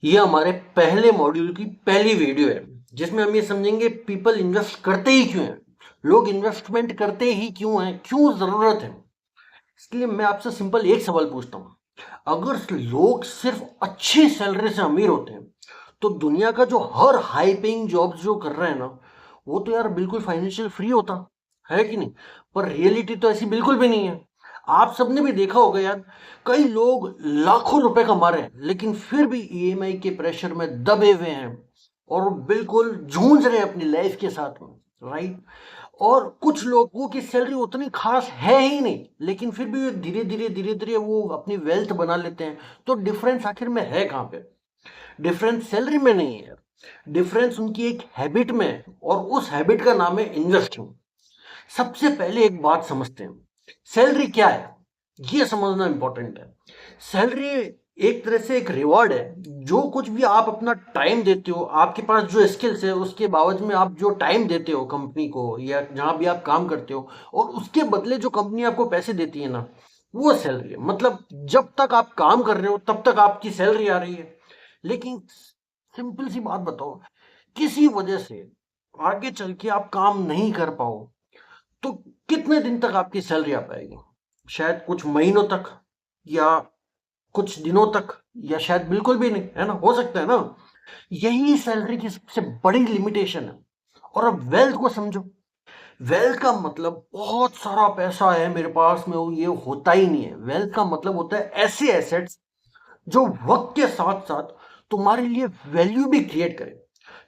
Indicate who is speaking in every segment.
Speaker 1: ये हमारे पहले मॉड्यूल की पहली वीडियो है जिसमें हम ये समझेंगे पीपल इन्वेस्ट करते ही क्यों हैं, लोग इन्वेस्टमेंट करते ही क्यों हैं, क्यों जरूरत है। इसलिए मैं आपसे सिंपल एक सवाल पूछता हूँ। अगर लोग सिर्फ अच्छी सैलरी से अमीर होते हैं तो दुनिया का जो हर हाई पेइंग जॉब्स जो कर रहे हैं ना, वो तो यार बिल्कुल फाइनेंशियल फ्री होता है कि नहीं। पर रियलिटी तो ऐसी बिल्कुल भी नहीं है। आप सबने भी देखा होगा यार, कई लोग लाखों रुपए कमा रहे हैं लेकिन फिर भी ईएमआई के प्रेशर में दबे हुए हैं और वो बिल्कुल जूझ रहे हैं अपनी लाइफ के साथ में, राइट। और कुछ लोगों की सैलरी उतनी खास है ही नहीं लेकिन फिर भी धीरे धीरे वो अपनी वेल्थ बना लेते हैं। तो डिफरेंस आखिर में है कहाँ पे? डिफरेंस सैलरी में नहीं है, डिफरेंस उनकी एक हैबिट में है और उस हैबिट का नाम है इन्वेस्टिंग। सबसे पहले एक बात समझते हैं, सैलरी क्या है, ये समझना इंपॉर्टेंट है। सैलरी एक तरह से एक रिवॉर्ड है। जो कुछ भी आप अपना टाइम देते हो, आपके पास जो स्किल्स है उसके बावजूद में आप जो टाइम देते हो कंपनी को या जहां भी आप काम करते हो, और उसके बदले जो कंपनी आपको पैसे देती है ना, वो सैलरी है। मतलब जब तक आप काम कर रहे हो तब तक आपकी सैलरी आ रही है। लेकिन सिंपल सी बात बताओ, किसी वजह से आगे चल के आप काम नहीं कर पाओ तो कितने दिन तक आपकी सैलरी आ पाएगी? शायद कुछ महीनों तक, या कुछ दिनों तक, या शायद बिल्कुल भी नहीं, है ना, हो सकता है ना। यही सैलरी की सबसे बड़ी लिमिटेशन है। और अब वेल्थ को समझो। वेल्थ का मतलब बहुत सारा पैसा है मेरे पास में, वो ये होता ही नहीं है। वेल्थ का मतलब होता है ऐसे एसेट्स जो वक्त के साथ साथ तुम्हारे लिए वैल्यू भी क्रिएट करे।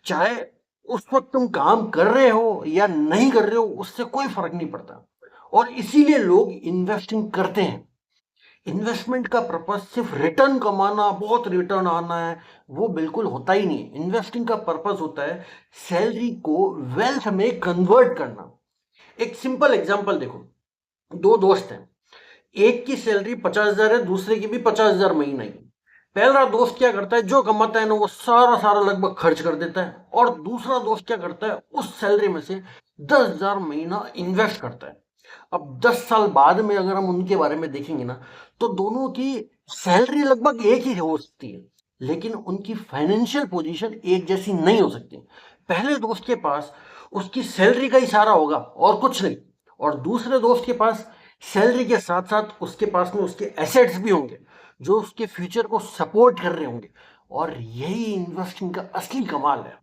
Speaker 1: चाहे उस वक्त तुम काम कर रहे हो या नहीं कर रहे हो, उससे कोई फर्क नहीं पड़ता। और इसीलिए लोग इन्वेस्टिंग करते हैं। इन्वेस्टमेंट का पर्पस सिर्फ रिटर्न कमाना, बहुत रिटर्न आना है, वो बिल्कुल होता ही नहीं। इन्वेस्टिंग का पर्पस होता है सैलरी को वेल्थ में कन्वर्ट करना। एक सिंपल एग्जांपल देखो, दो दोस्त हैं, एक की सैलरी 50,000 है, दूसरे की भी 50,000 महीना ही। पहला दोस्त क्या करता है, जो कमाता है ना वो सारा सारा लगभग खर्च कर देता है, और दूसरा दोस्त क्या करता है, उस सैलरी में से 10,000 महीना इन्वेस्ट करता है। अब 10 साल बाद में अगर हम उनके बारे में देखेंगे ना, तो दोनों की सैलरी लगभग एक ही हो सकती है लेकिन उनकी फाइनेंशियल पोजीशन एक जैसी नहीं हो सकती। पहले दोस्त के पास उसकी सैलरी का इशारा होगा और कुछ नहीं, और दूसरे दोस्त के पास सैलरी के साथ साथ उसके पास में उसके एसेट्स भी होंगे जो उसके फ्यूचर को सपोर्ट कर रहे होंगे। और यही इन्वेस्टिंग का असली कमाल है।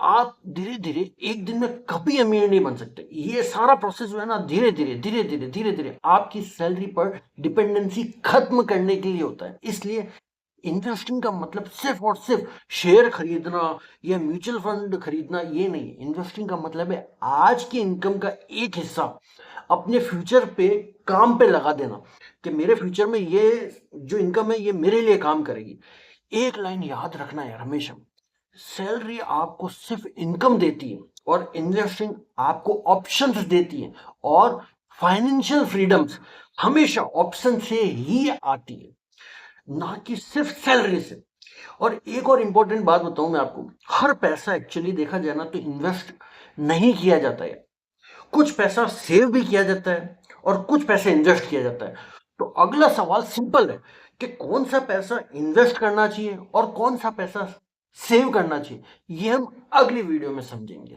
Speaker 1: आप धीरे धीरे एक दिन में कभी अमीर नहीं बन सकते। ये सारा प्रोसेस जो है ना, धीरे धीरे आपकी सैलरी पर डिपेंडेंसी खत्म करने के लिए होता है। इसलिए इन्वेस्टिंग का मतलब सिर्फ और सिर्फ शेयर खरीदना या म्यूचुअल फंड खरीदना ये नहीं है। इन्वेस्टिंग का मतलब है आज की इनकम का एक हिस्सा अपने फ्यूचर पे काम पे लगा देना, कि मेरे फ्यूचर में ये जो इनकम है ये मेरे लिए काम करेगी। एक लाइन याद रखना है हमेशा, सैलरी आपको सिर्फ इनकम देती है और इन्वेस्टिंग आपको ऑप्शंस देती है। और फाइनेंशियल फ्रीडम्स हमेशा ऑप्शन से ही आती है, ना कि सिर्फ सैलरी से। और एक और इंपॉर्टेंट बात बताऊं मैं आपको, हर पैसा एक्चुअली देखा जाए ना तो इन्वेस्ट नहीं किया जाता है। कुछ पैसा सेव भी किया जाता है और कुछ पैसा इन्वेस्ट किया जाता है। तो अगला सवाल सिंपल है कि कौन सा पैसा इन्वेस्ट करना चाहिए और कौन सा पैसा सेव करना चाहिए, ये हम अगली वीडियो में समझेंगे।